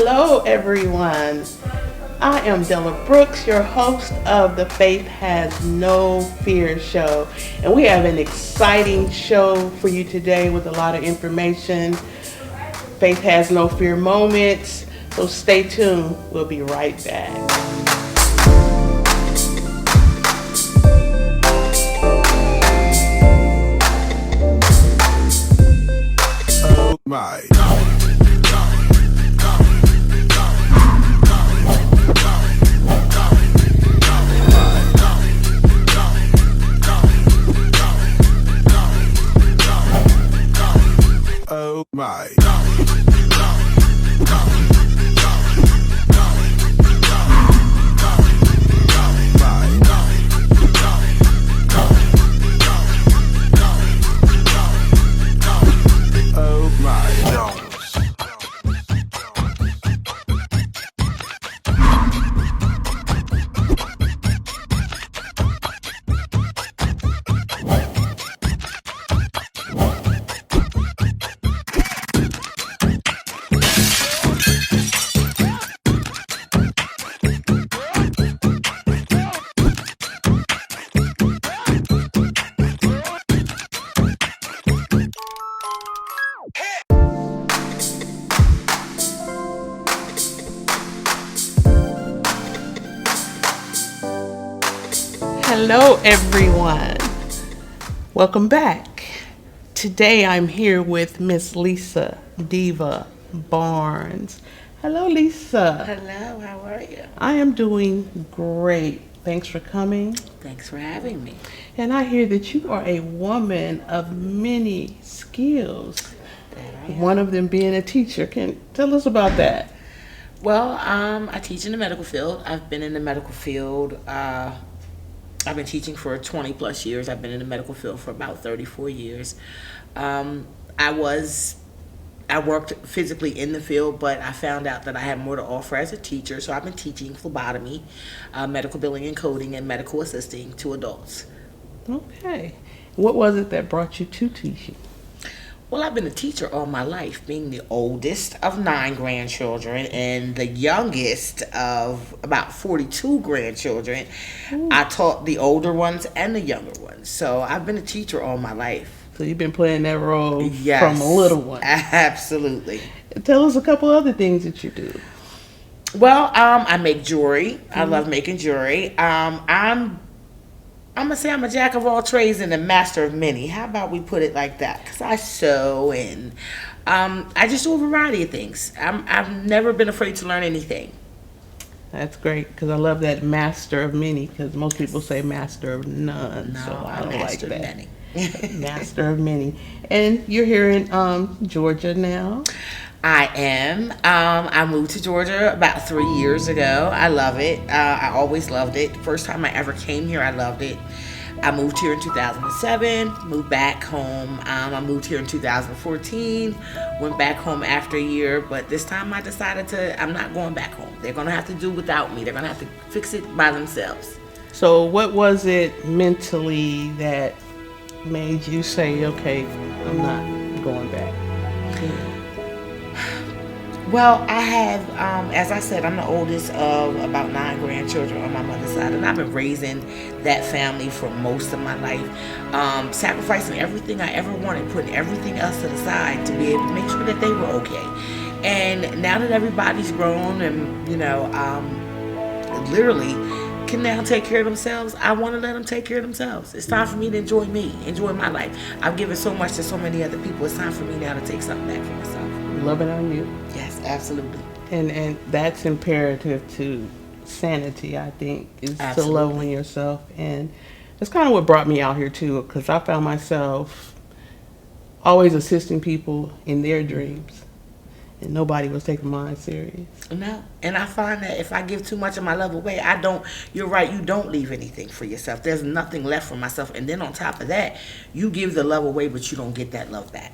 Hello, everyone. I am Della Brooks, your host of the Faith Has No Fear show. And we have an exciting show for you today with a lot of information. Faith Has No Fear moments. So stay tuned. We'll be right back. Oh my. Oh my. Oh my. Hello, everyone. Welcome back. Today I'm here with Miss Lisa Diva Barnes. Hello, Lisa. Hello, how are you? I am doing great. Thanks for coming. Thanks for having me. And I hear that you are a woman of many skills. One of them being a teacher. Can tell us about that? Well, I teach in the medical field. I've been in the medical field. I've been teaching for 20 plus years. I've been in the medical field for about 34 years. I worked physically in the field, but I found out that I had more to offer as a teacher. So I've been teaching phlebotomy, medical billing and coding, and medical assisting to adults. Okay. What was it that brought you to teaching? Well, I've been a teacher all my life, being the oldest of 9 grandchildren and the youngest of about 42 grandchildren. Ooh. I taught the older ones and the younger ones. So I've been a teacher all my life. So you've been playing that role Yes, from a little one. Absolutely. Tell us a couple other things that you do. Well, I make jewelry. I love making jewelry. I'm gonna say I'm a jack of all trades and a master of many. How about we put it like that? Because I sew and I just do a variety of things. I've never been afraid to learn anything. That's great because I love that master of many because most people say master of none. No, so I I'm don't like master of that. many. Master of many. And you're here in Georgia now. I am. I moved to Georgia about 3 years ago. I love it. I always loved it. First time I ever came here, I loved it. I moved here in 2007, moved back home. I moved here in 2014, went back home after a year, but this time I decided I'm not going back home. They're going to have to do without me. They're going to have to fix it by themselves. So what was it mentally that made you say, okay, I'm not going back? Well, I have, as I said, I'm the oldest of about 9 grandchildren on my mother's side, and I've been raising that family for most of my life, sacrificing everything I ever wanted, putting everything else to the side to be able to make sure that they were okay. And now that everybody's grown and, literally can now take care of themselves, I want to let them take care of themselves. It's time for me to enjoy me, enjoy my life. I've given so much to so many other people. It's time for me now to take something back for myself. Love it on you. Yes, absolutely. And that's imperative to sanity, I think, is Absolutely. to love on yourself. And that's kind of what brought me out here, too, because I found myself always assisting people in their dreams. And nobody was taking mine serious. No. And I find that if I give too much of my love away, you're right, you don't leave anything for yourself. There's nothing left for myself. And then on top of that, you give the love away, but you don't get that love back.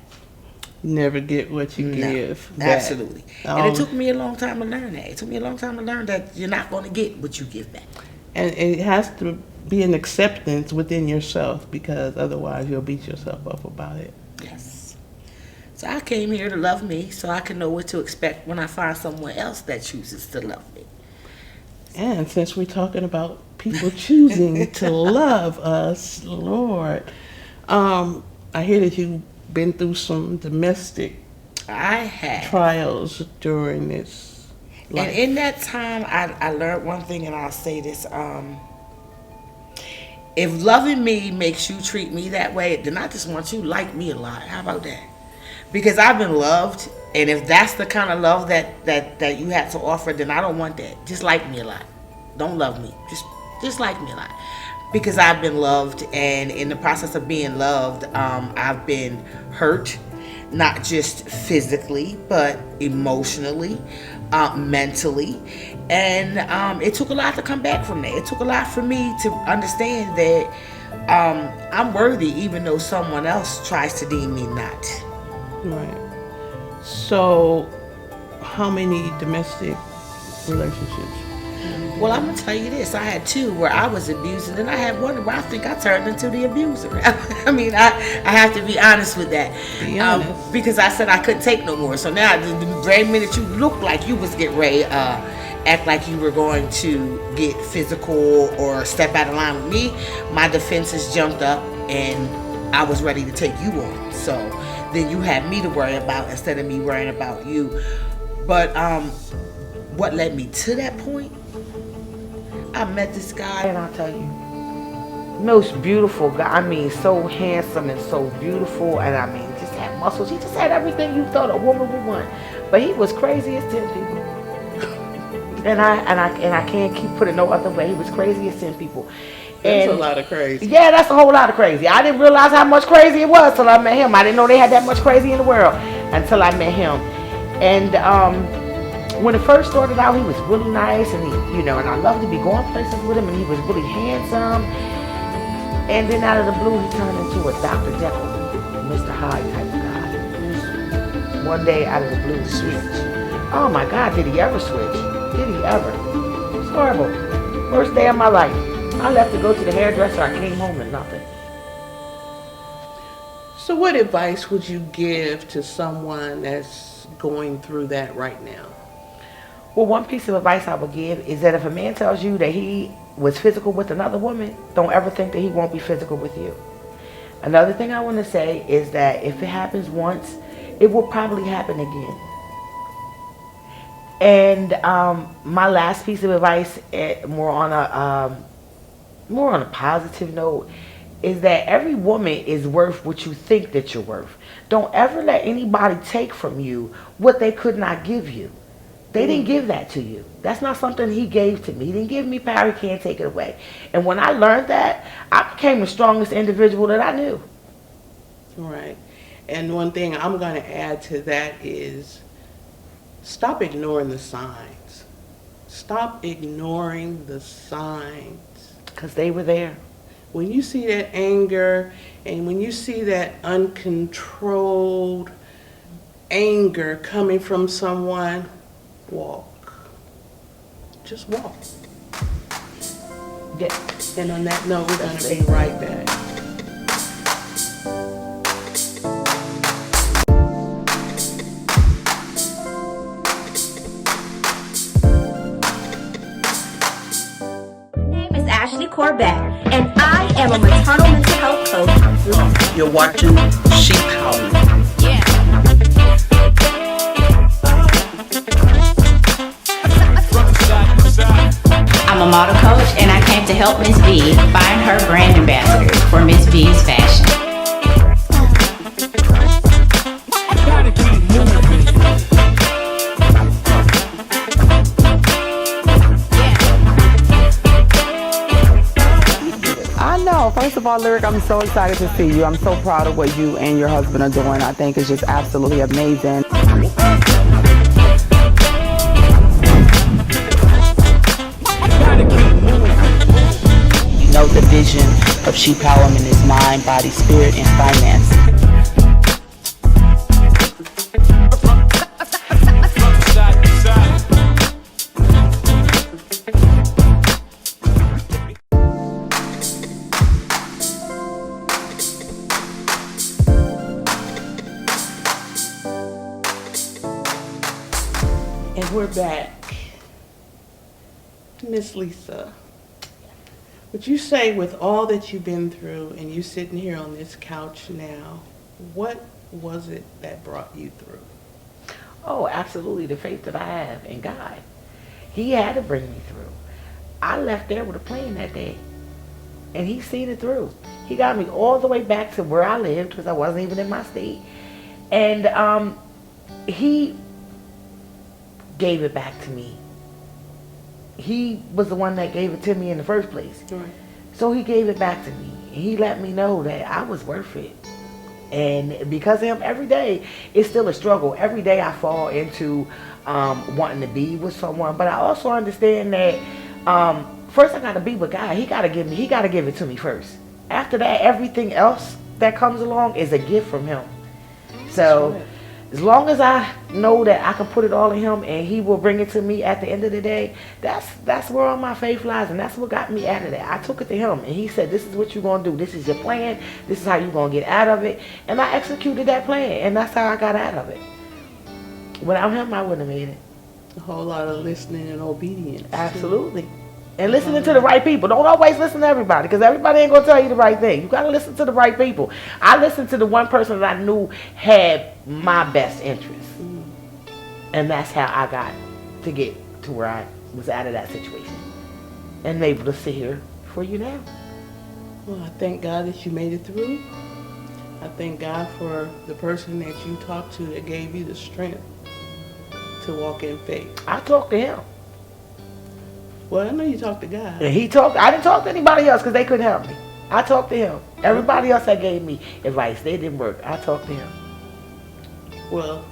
You never get what you give. Absolutely. And it took me a long time to learn that. It took me a long time to learn that you're not going to get what you give back. And it has to be an acceptance within yourself because otherwise you'll beat yourself up about it. Yes. So I came here to love me so I can know what to expect when I find someone else that chooses to love me. And since we're talking about people choosing to love us, Lord, I hear that you've been through some domestic I have. trials during this life. And in that time, I learned one thing, and I'll say this. If loving me makes you treat me that way, then I just want you to like me a lot. How about that? Because I've been loved, and if that's the kind of love that you have to offer, then I don't want that. Just like me a lot. Don't love me. Just like me a lot. Because I've been loved, and in the process of being loved, I've been hurt, not just physically, but emotionally, mentally, and it took a lot to come back from that. It took a lot for me to understand that I'm worthy, even though someone else tries to deem me not. Right. So, how many domestic relationships? Well, I'm gonna tell you this. I had two where I was abused, and then I had one where I think I turned into the abuser. I mean, I have to be honest with that. Be honest. Because I said I couldn't take no more. So now, the very minute you look like you was getting ready, act like you were going to get physical or step out of line with me, my defenses jumped up, and I was ready to take you on. So then you had me to worry about instead of me worrying about you. But what led me to that point? I met this guy, and I'll tell you, most beautiful guy. I mean, so handsome and so beautiful, and I mean, just had muscles. He just had everything you thought a woman would want. But he was crazy as 10 people. And I can't keep putting it no other way. He was crazy as 10 people. That's a lot of crazy. Yeah, that's a whole lot of crazy. I didn't realize how much crazy it was till I met him. I didn't know they had that much crazy in the world until I met him. And when it first started out, he was really nice, and he, and I loved to be going places with him, and he was really handsome. And then out of the blue, he turned into a Dr. Jekyll, Mr. Hyde type of guy. One day, out of the blue, switch. Oh my God, did he ever switch? Did he ever? It was horrible. Worst day of my life. I left to go to the hairdresser. I came home and nothing. So what advice would you give to someone that's going through that right now? Well, one piece of advice I would give is that if a man tells you that he was physical with another woman, don't ever think that he won't be physical with you. Another thing I want to say is that if it happens once, it will probably happen again. And my last piece of advice, more on a positive note, is that every woman is worth what you think that you're worth. Don't ever let anybody take from you what they could not give you. They didn't give that to you. That's not something he gave to me. He didn't give me power. He can't take it away. And when I learned that, I became the strongest individual that I knew. Right. And one thing I'm going to add to that is stop ignoring the signs. Stop ignoring the signs. Because they were there. When you see that anger and when you see that uncontrolled anger coming from someone, walk. Just walk. Yeah. And on that note, we're going to be right back. My name is Ashley Corbett, and I am a maternal mental health coach. You're watching She Power. I'm a model coach, and I came to help Miss V find her brand ambassadors for Miss V's fashion. I know. First of all, Lyric, I'm so excited to see you. I'm so proud of what you and your husband are doing. I think it's just absolutely amazing. Know the vision of She Powerment is mind, body, spirit, and finance. We're back. Miss Lisa, would you say with all that you've been through and you sitting here on this couch now, what was it that brought you through? Oh, absolutely, the faith that I have in God. He had to bring me through. I left there with a plan that day, and he seen it through. He got me all the way back to where I lived, because I wasn't even in my state. And he gave it back to me. He was the one that gave it to me in the first place. Right. So he gave it back to me. He let me know that I was worth it. And because of him, every day it's still a struggle. Every day I fall into wanting to be with someone. But I also understand that first I got to be with God. He got to give it to me first. After that, everything else that comes along is a gift from him. So as long as I know that I can put it all in him and he will bring it to me at the end of the day, that's where all my faith lies, and that's what got me out of that. I took it to him and he said, this is what you're going to do. This is your plan. This is how you're going to get out of it. And I executed that plan, and that's how I got out of it. Without him, I wouldn't have made it. A whole lot of listening and obedience. Absolutely. And listening to the right people. Don't always listen to everybody, because everybody ain't going to tell you the right thing. You got to listen to the right people. I listened to the one person that I knew had my best interest. And that's how I got to get to where I was out of that situation. And able to sit here for you now. Well, I thank God that you made it through. I thank God for the person that you talked to that gave you the strength to walk in faith. I talked to him. Well, I know you talked to God. And he talked. I didn't talk to anybody else because they couldn't help me. I talked to him. Everybody else that gave me advice, they didn't work. I talked to him. Well,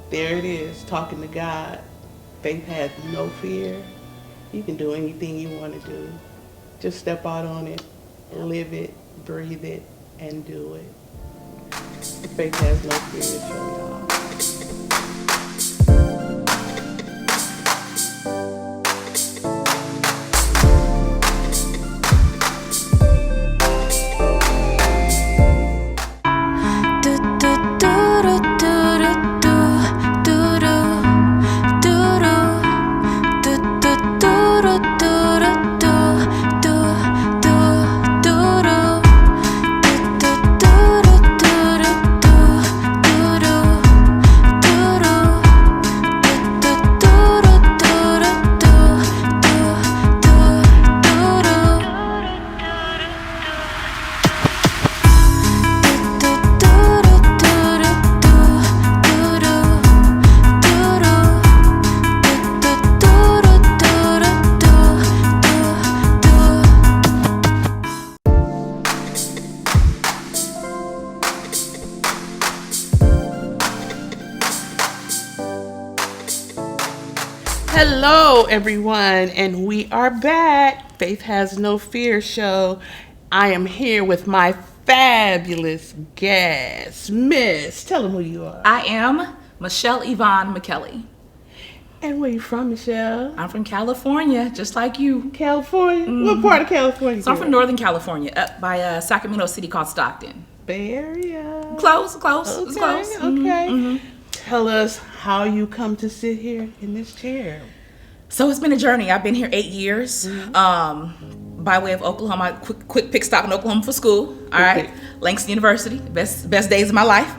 there it is, talking to God. Faith has no fear. You can do anything you want to do. Just step out on it, live it, breathe it, and do it. Faith has no fear to show y'all. Hello, everyone, and we are back. Faith Has No Fear show. I am here with my fabulous guest, Miss. Tell them who you are. I am Michelle Yvonne McKelly. And where you from, Michelle? I'm from California, just like you. California? Mm-hmm. What part of California? So I'm from Northern California, up by Sacramento City called Stockton. Bay Area. Close. Okay, It's close. Okay. Mm-hmm. Tell us how you come to sit here in this chair. So it's been a journey. I've been here 8 years. Mm-hmm. By way of Oklahoma, quick pick stop in Oklahoma for school. All right, Langston University, best days of my life.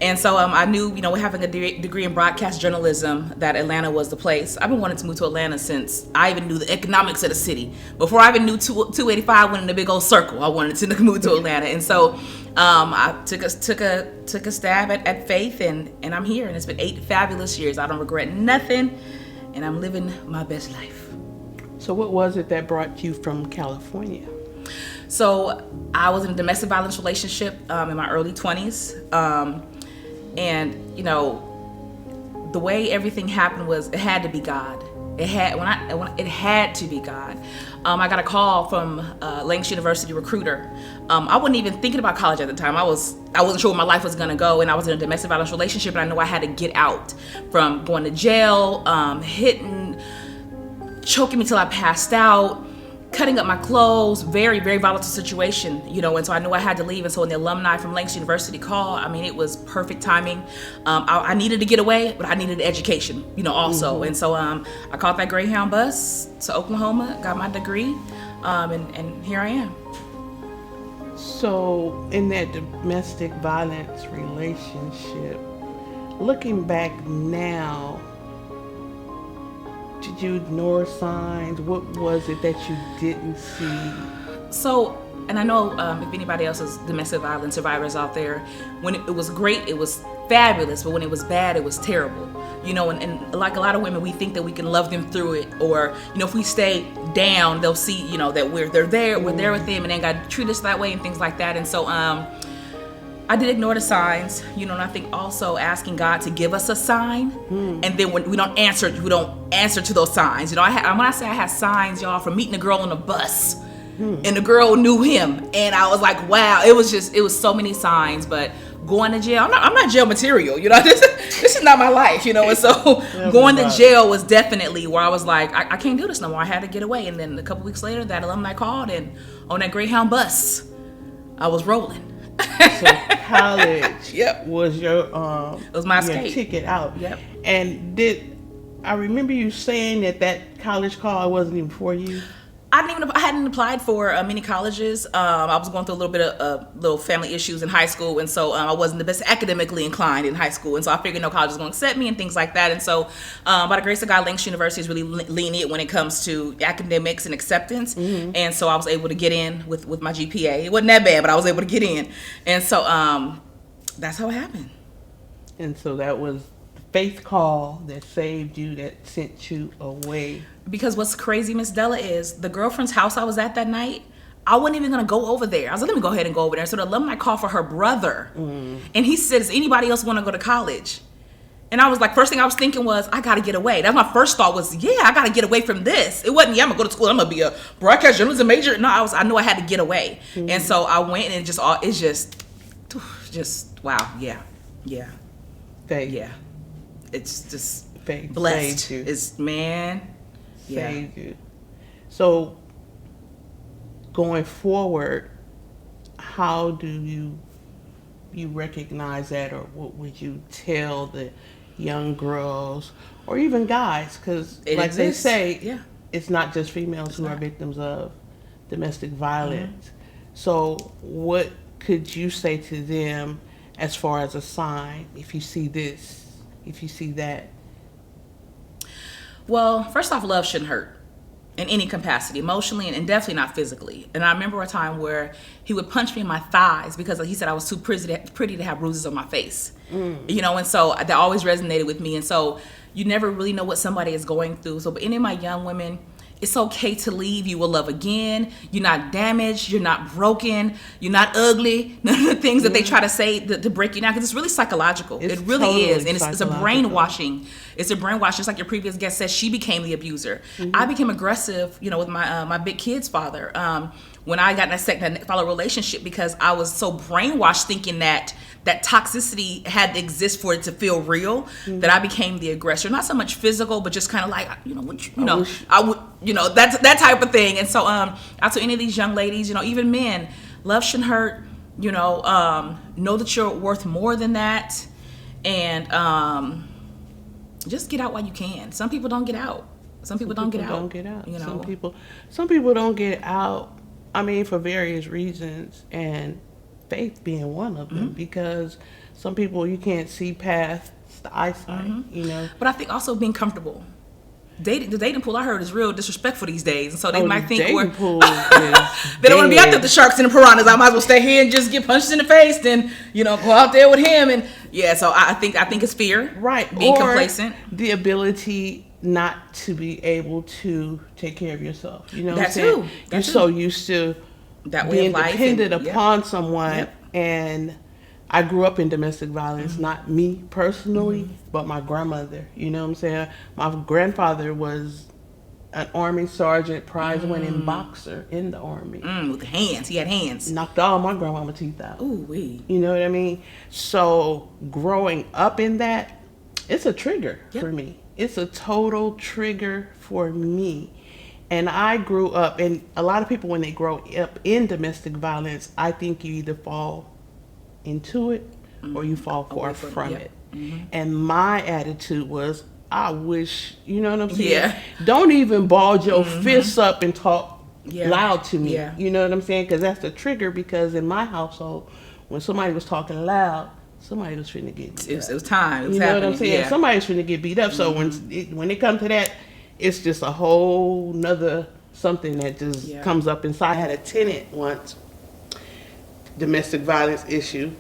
And so I knew, having a degree in broadcast journalism, that Atlanta was the place. I've been wanting to move to Atlanta since I even knew the economics of the city. Before I even knew 285 went in a big old circle, I wanted to move to Atlanta. And so I took a stab at faith, and I'm here. And it's been 8 fabulous years. I don't regret nothing, and I'm living my best life. So what was it that brought you from California? So I was in a domestic violence relationship in my early 20s. And the way everything happened was it had to be God. It had to be God. I got a call from Langston University recruiter. I wasn't even thinking about college at the time. I wasn't sure where my life was gonna go, and I was in a domestic violence relationship, and I knew I had to get out from going to jail, hitting, choking me till I passed out, cutting up my clothes, very, very volatile situation, you know, and so I knew I had to leave. And so when the alumni from Langston University called, I mean, it was perfect timing. I needed to get away, but I needed education, you know, also. And so I caught that Greyhound bus to Oklahoma, got my degree, and here I am. So in that domestic violence relationship, looking back now, did you ignore signs? What was it that you didn't see? So, and I know if anybody else is domestic violence survivors out there, when it was great, it was fabulous, but when it was bad, it was terrible. You know, and like a lot of women, we think that we can love them through it, or, you know, if we stay down, they'll see, you know, that we're there with them, and they got to treat us that way and things like that. And so, I did ignore the signs, you know, and I think also asking God to give us a sign, and then when we don't answer to those signs. You know, when I say I had signs, y'all, from meeting a girl on a bus, and the girl knew him, and I was like, wow, it was so many signs. But going to jail, I'm not jail material, you know. This is not my life, you know. And so going to jail was definitely where I was like, I can't do this no more. I had to get away. And then a couple weeks later, that alumni called, and on that Greyhound bus, I was rolling. So college was your it was my escape. Ticket out. Yep. And I remember you saying that college call wasn't even for you? I hadn't applied for many colleges. I was going through a little bit of little family issues in high school, and so I wasn't the best academically inclined in high school, and so I figured no college was going to accept me and things like that. And so, by the grace of God, Langston University is really lenient when it comes to academics and acceptance, and so I was able to get in with my GPA. It wasn't that bad, but I was able to get in, and so that's how it happened. And so that was the faith call that saved you, that sent you away. Because what's crazy, Miss Della, is the girlfriend's house I was at that night, I wasn't even going to go over there. I was like, let me go ahead and go over there. So the alumni called for her brother. And he said, does anybody else want to go to college? And I was like, first thing I was thinking was, I got to get away. That's my first thought was, yeah, I got to get away from this. It wasn't, I'm going to go to school, I'm going to be a broadcast journalism major. No, I knew I had to get away. And so I went, and it's just, wow. Yeah. Faith. Yeah. It's just Faith blessed. saved you. It's, man. Saved you. So going forward, how do you recognize that, or what would you tell the young girls or even guys? Because like exists. they say, it's not just females who are victims of domestic violence. So what could you say to them as far as a sign, if you see this, if you see that? Well, first off, love shouldn't hurt in any capacity, emotionally and definitely not physically. And I remember a time where he would punch me in my thighs because he said I was too pretty to have bruises on my face. You know, and so that always resonated with me. And so you never really know what somebody is going through. So, but any of my young women, it's okay to leave. You will love again. You're not damaged. You're not broken. You're not ugly. None of the things that they try to say to break you down, because it's really psychological. It really totally is. And it's a brainwashing. It's a brainwash. Just like your previous guest said, she became the abuser. I became aggressive, you know, with my big kid's father when I got in that second follow relationship, because I was so brainwashed thinking that toxicity had to exist for it to feel real, that I became the aggressor. Not so much physical, but just kind of like, I would, that type of thing. And so I tell any of these young ladies, you know, even men, love shouldn't hurt, you know that you're worth more than that. And just get out while you can. Some people don't get out. Some people don't get out. You know, some people don't get out. I mean, for various reasons, and faith being one of them, because some people you can't see past the eyesight, you know. But I think also being comfortable. The dating pool I heard is real disrespectful these days, and so they might think they don't want to be out there with the sharks and the piranhas. I might as well stay here and just get punched in the face, then go out there with him. And so I think it's fear, right? Being or complacent, the ability not to be able to take care of yourself. You know, that too. You're so used to that being dependent and, upon someone, and I grew up in domestic violence, not me personally, but my grandmother. You know what I'm saying? My grandfather was an Army sergeant, prize-winning boxer in the Army. With the hands. He had hands. Knocked all my grandmama teeth out. Ooh, wee. You know what I mean? So growing up in that, it's a trigger for me. It's a total trigger for me. And I grew up, and a lot of people, when they grow up in domestic violence, I think you either fall into it or you fall far from it. And my attitude was, I wish, you know what I'm saying? Yeah. Don't even ball your fists up and talk Yeah. loud to me. Yeah. You know what I'm saying? Because that's the trigger. Because in my household, when somebody was talking loud, somebody was finna get beat It was time. It was you know happening. what I'm saying? Yeah. Somebody's finna get beat up. So when it comes to that, it's just a whole nother something that just comes up inside. I had a tenant once, domestic violence issue,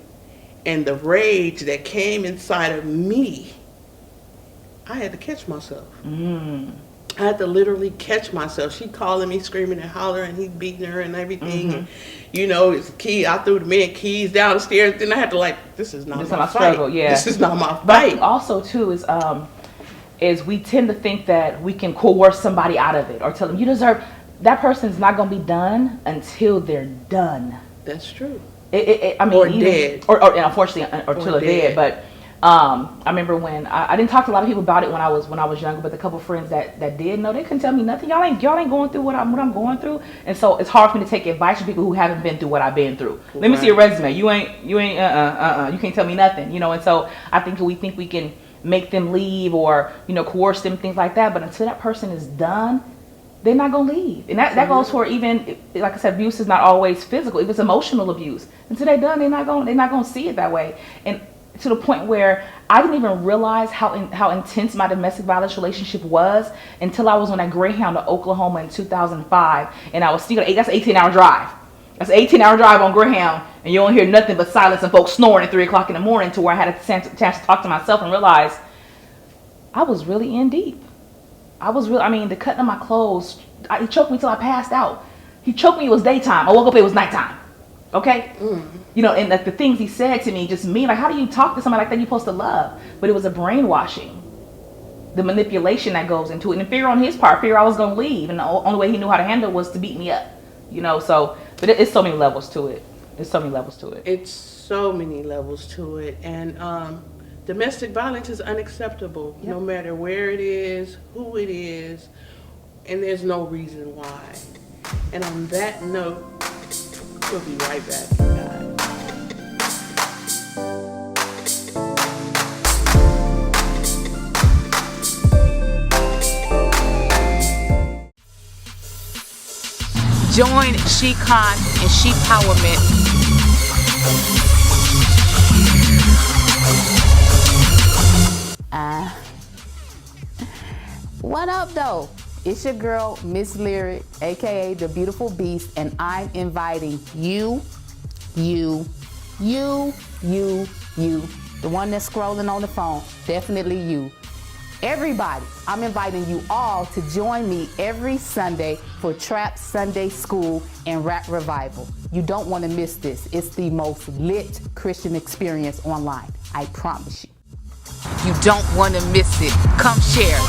and the rage that came inside of me, I had to catch myself. I had to literally catch myself. She calling me, screaming and hollering, he beating her and everything. And, you know, it's key. I threw the man keys down the stairs. Then I had to this is not my fight. Struggle, yeah. This is not my But I fight. think also too is we tend to think that we can coerce somebody out of it or tell them you deserve. That person's not going to be done until they're done. That's true. I mean, Or dead. Or unfortunately, until they're dead. But I remember when I didn't talk to a lot of people about it when I was younger, but the couple friends that did know, they couldn't tell me nothing. Y'all ain't going through what I'm going through, and so it's hard for me to take advice from people who haven't been through what I've been through. Let me see your resume. You ain't you can't tell me nothing, you know. And so I think we can make them leave or coerce them, things like that. But until that person is done, they're not gonna leave. And that goes for even, like I said, abuse is not always physical. If it's emotional abuse, until they're done, they're not gonna see it that way. And to the point where I didn't even realize how intense my domestic violence relationship was until I was on that Greyhound to Oklahoma in 2005, and I was still that's an 18-hour drive. That's an 18-hour drive on Greyhound, and you don't hear nothing but silence and folks snoring at 3 o'clock in the morning, to where I had a chance to talk to myself and realize I was really in deep. The cutting of my clothes, he choked me till I passed out. He choked me, it was daytime. I woke up, it was nighttime. Okay? And the things he said to me, just me, like, how do you talk to somebody like that you're supposed to love? But it was a brainwashing. The manipulation that goes into it. And fear on his part, fear I was going to leave. And the only way he knew how to handle it was to beat me up. But it's so many levels to it. It's so many levels to it. And domestic violence is unacceptable, no matter where it is, who it is, and there's no reason why. And on that note, we'll be right back, you guys. Join SheCon and ShePowerment. What up, though? It's your girl, Miss Lyric, aka The Beautiful Beast, and I'm inviting you, the one that's scrolling on the phone, definitely you. Everybody, I'm inviting you all to join me every Sunday for Trap Sunday School and Rap Revival. You don't want to miss this. It's the most lit Christian experience online. I promise you. You don't want to miss it. Come share.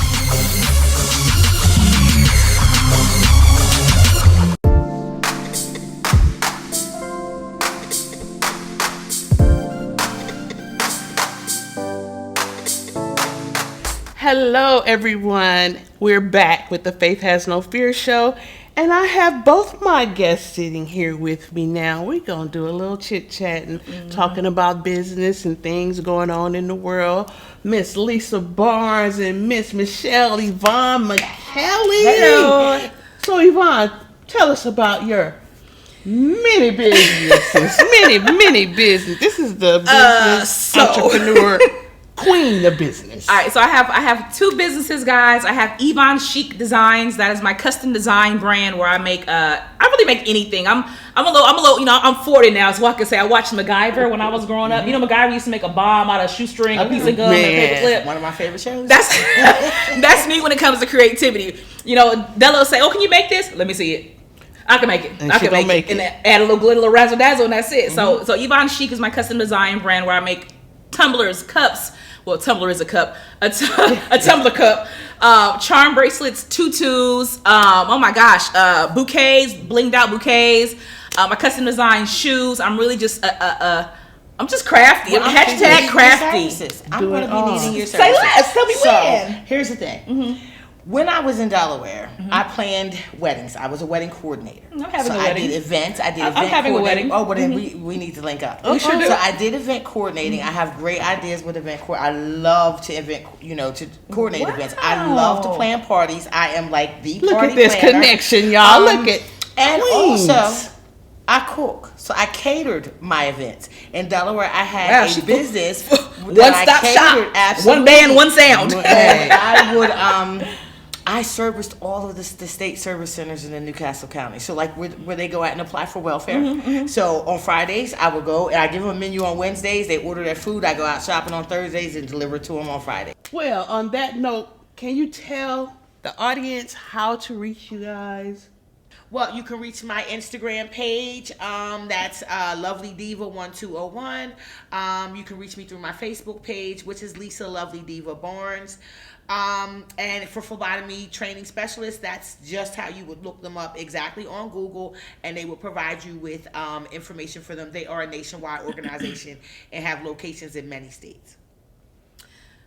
Hello, everyone. We're back with the Faith Has No Fear show, and I have both my guests sitting here with me now. We're going to do a little chit-chatting, talking about business and things going on in the world. Miss Lisa Barnes and Miss Michelle Yvonne McKelly. Hello. So, Yvonne, tell us about your many businesses. many business. This is the business entrepreneur queen of business. All right, so I have two businesses, guys. I have Yvonne Chic Designs. That is my custom design brand where I make I really make anything. I'm a little I'm 40 now, so I can say I watched MacGyver when I was growing up. MacGyver used to make a bomb out of shoestring, a piece of gum, and a paper clip. One of my favorite shows. That's me when it comes to creativity. Della will say, "Oh, can you make this? Let me see it." I can make it. And I can make it. And add a little glitter, a little razzle dazzle, and that's it. So Yvonne Chic is my custom design brand where I make tumblers, cups. Well, tumbler is a cup. A tumbler cup. Charm bracelets, tutus. Oh my gosh. Bouquets, blinged out bouquets. My custom design shoes. I'm really just I'm just crafty. Well, I'm hashtag crafty. I'm going to be needing your services. Say less. Tell me when. Here's the thing. When I was in Delaware, I planned weddings. I was a wedding coordinator. I'm having a wedding. I did events. I did I'm event having a coordinating. wedding. Oh, but then we need to link up. We sure do. So I did event coordinating. I have great ideas with event I love to to coordinate events. I love to plan parties. I am like the Look party at this planner. connection, y'all. Look at And Queens. also, I cook. So I catered my events. In Delaware, I had Wow, a she business. One-stop shop. Absolutely. One band, one sound. And I would I serviced all of the state service centers in the Newcastle County. So like where they go out and apply for welfare. So on Fridays I would go and I give them a menu on Wednesdays. They order their food. I go out shopping on Thursdays and deliver it to them on Friday. Well, on that note, can you tell the audience how to reach you guys? Well, you can reach my Instagram page. That's Lovely Diva 1201. You can reach me through my Facebook page, which is Lisa Lovely Diva Barnes. And for phlebotomy training specialists, that's just how you would look them up exactly on Google, and they will provide you with information for them. They are a nationwide organization and have locations in many states.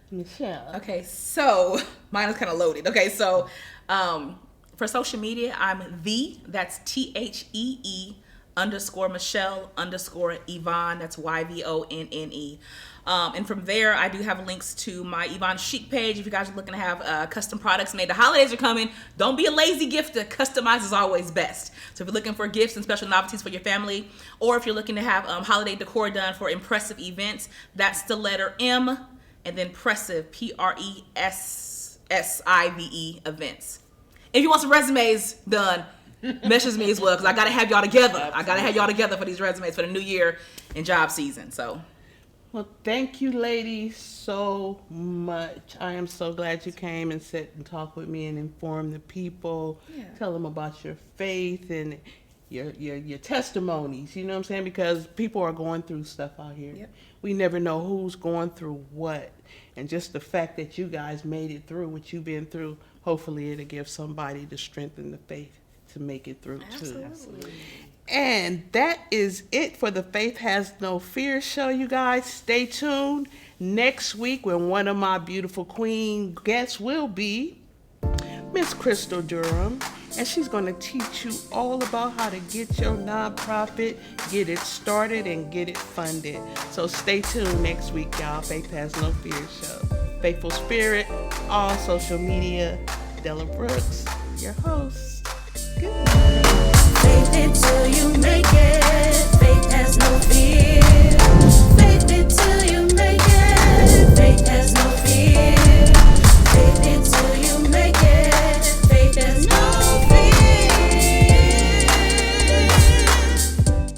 Michelle. Okay, so mine is kind of loaded. Okay, so for social media, I'm that's THEE_Michelle_Yvonne. That's YVONNE. And from there, I do have links to my Yvonne Chic page. If you guys are looking to have custom products made, the holidays are coming. Don't be a lazy gifter. Customize is always best. So if you're looking for gifts and special novelties for your family, or if you're looking to have holiday decor done for impressive events, that's the letter M and then Pressive, PRESSIVE events. If you want some resumes done, message me as well, because I gotta have y'all together. I gotta have y'all together for these resumes for the new year and job season. So, Well, thank you, ladies, so much. I am so glad you came and sat and talked with me and informed the people. Yeah. Tell them about your faith and your testimonies. You know what I'm saying? Because people are going through stuff out here. Yep. We never know who's going through what, and just the fact that you guys made it through what you've been through. Hopefully, it'll give somebody the strength and the faith to make it through too. absolutely. And that is it for the Faith Has No Fear show, you guys. Stay tuned next week when one of my beautiful queen guests will be Miss Crystal Durham. And she's going to teach you all about how to get your nonprofit, get it started, and get it funded. So stay tuned next week, y'all. Faith Has No Fear show. Faithful Spirit, all social media. Della Brooks, your host. Good night. Faith until you make it.